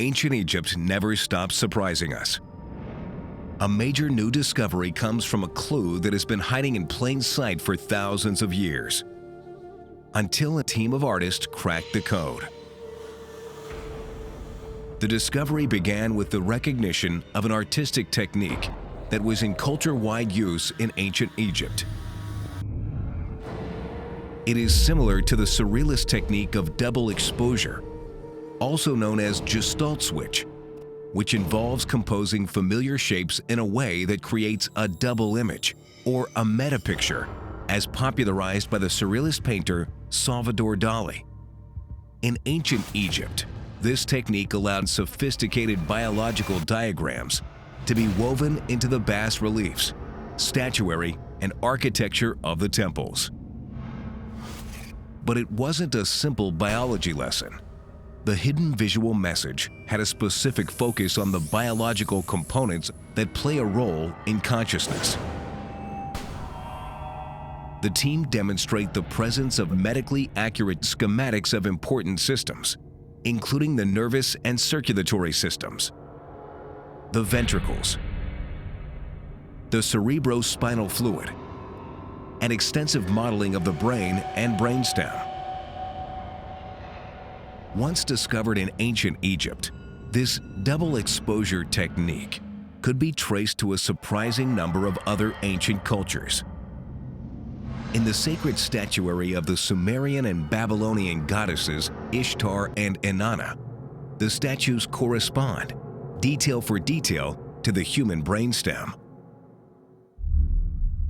Ancient Egypt never stops surprising us. A major new discovery comes from a clue that has been hiding in plain sight for thousands of years, until a team of artists cracked the code. The discovery began with the recognition of an artistic technique that was in culture-wide use in ancient Egypt. It is similar to the surrealist technique of double exposure, also known as gestalt switch, which involves composing familiar shapes in a way that creates a double image, or a meta-picture, as popularized by the surrealist painter Salvador Dali. In ancient Egypt, this technique allowed sophisticated biological diagrams to be woven into the bas-reliefs, statuary, and architecture of the temples. But it wasn't a simple biology lesson. The hidden visual message had a specific focus on the biological components that play a role in consciousness. The team demonstrate the presence of medically accurate schematics of important systems, including the nervous and circulatory systems, the ventricles, the cerebrospinal fluid, and extensive modeling of the brain and brainstem. Once discovered in ancient Egypt, this double exposure technique could be traced to a surprising number of other ancient cultures. In the sacred statuary of the Sumerian and Babylonian goddesses Ishtar and Inanna, the statues correspond, detail for detail, to the human brainstem.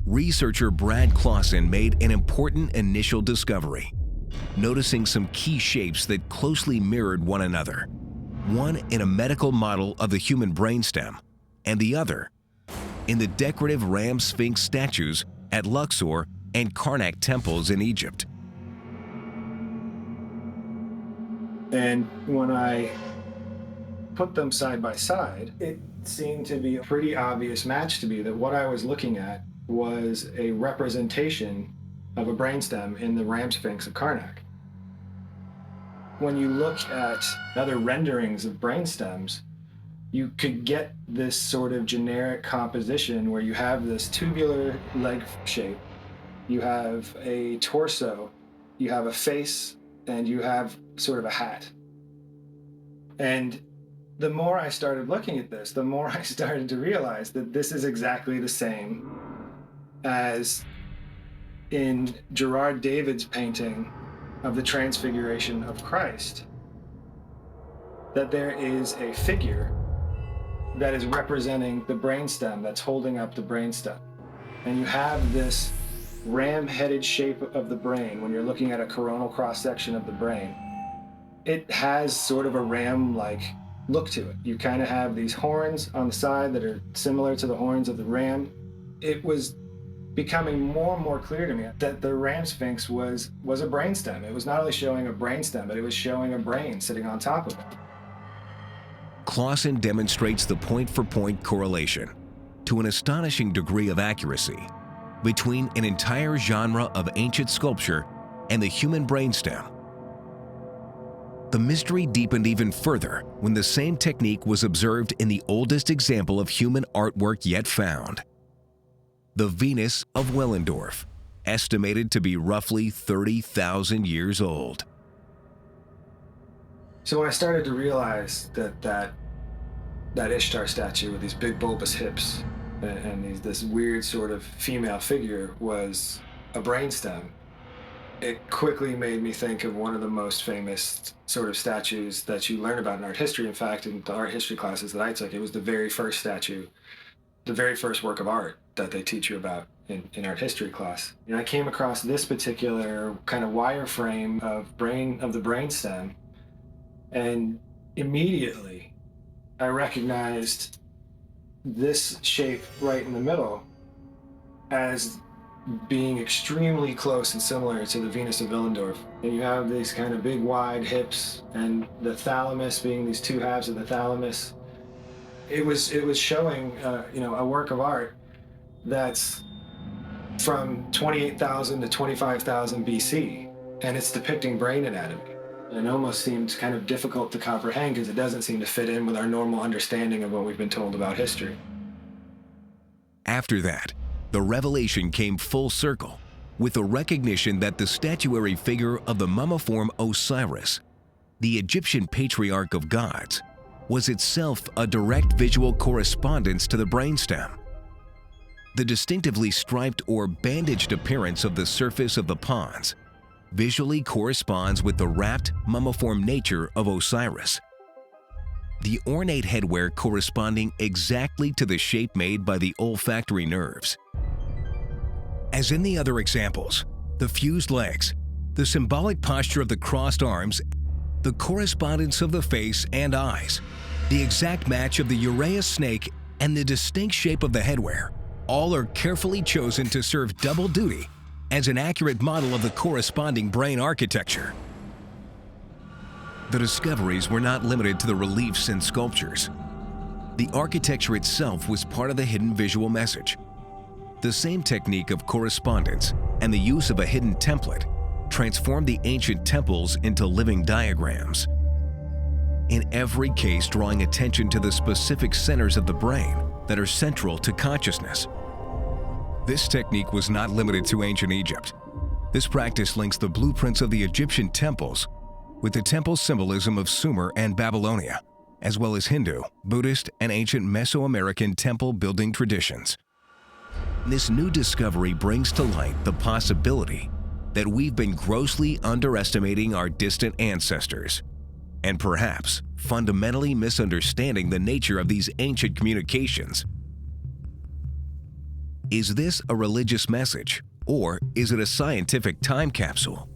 Researcher Brad Clausen made an important initial discovery, noticing some key shapes that closely mirrored one another, one in a medical model of the human brainstem, and the other in the decorative ram sphinx statues at Luxor and Karnak temples in Egypt. And when I put them side by side, it seemed to be a pretty obvious match to me that what I was looking at was a representation of a brainstem in the ram sphinx of Karnak. When you look at other renderings of brainstems, you could get this sort of generic composition where you have this tubular leg shape, you have a torso, you have a face, and you have sort of a hat. And the more I started looking at this, the more I started to realize that this is exactly the same as in Gerard David's painting of the Transfiguration of Christ, that there is a figure that is representing the brainstem, that's holding up the brainstem. And you have this ram-headed shape of the brain when you're looking at a coronal cross-section of the brain. It has sort of a ram-like look to it. You kind of have these horns on the side that are similar to the horns of the ram. It was becoming more and more clear to me that the ram sphinx was a brainstem. It was not only showing a brainstem, but it was showing a brain sitting on top of it. Clausen demonstrates the point-for-point correlation, to an astonishing degree of accuracy, between an entire genre of ancient sculpture and the human brainstem. The mystery deepened even further when the same technique was observed in the oldest example of human artwork yet found, the Venus of Willendorf, estimated to be roughly 30,000 years old. So when I started to realize that Ishtar statue with these big bulbous hips and this weird sort of female figure was a brainstem, it quickly made me think of one of the most famous sort of statues that you learn about in art history. In fact, in the art history classes that I took, it was the very first statue, the very first work of art that they teach you about in art history class. And I came across this particular kind of wireframe of the brainstem, and immediately I recognized this shape right in the middle as being extremely close and similar to the Venus of Willendorf. And you have these kind of big wide hips and the thalamus being these two halves of the thalamus. It was showing a work of art that's from 28,000 to 25,000 BC, and it's depicting brain anatomy. And it almost seems kind of difficult to comprehend because it doesn't seem to fit in with our normal understanding of what we've been told about history. After that, the revelation came full circle with the recognition that the statuary figure of the mummiform Osiris, the Egyptian patriarch of gods, was itself a direct visual correspondence to the brainstem. The distinctively striped or bandaged appearance of the surface of the pons visually corresponds with the wrapped, mummiform nature of Osiris. The ornate headwear corresponding exactly to the shape made by the olfactory nerves. As in the other examples, the fused legs, the symbolic posture of the crossed arms, the correspondence of the face and eyes, the exact match of the uræus snake, and the distinct shape of the headwear, all are carefully chosen to serve double duty as an accurate model of the corresponding brain architecture. The discoveries were not limited to the reliefs and sculptures. The architecture itself was part of the hidden visual message. The same technique of correspondence and the use of a hidden template transformed the ancient temples into living diagrams, in every case drawing attention to the specific centers of the brain that are central to consciousness. This technique was not limited to ancient Egypt. This practice links the blueprints of the Egyptian temples with the temple symbolism of Sumer and Babylonia, as well as Hindu, Buddhist, and ancient Mesoamerican temple building traditions. This new discovery brings to light the possibility that we've been grossly underestimating our distant ancestors, and perhaps fundamentally misunderstanding the nature of these ancient communications. Is this a religious message, or is it a scientific time capsule?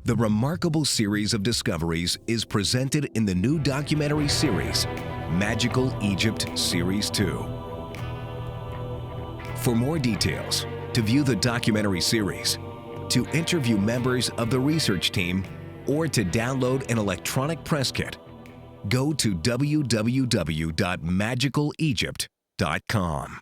The remarkable series of discoveries is presented in the new documentary series, Magical Egypt Series 2. For more details, to view the documentary series, to interview members of the research team, or to download an electronic press kit, go to www.magicalegypt.com.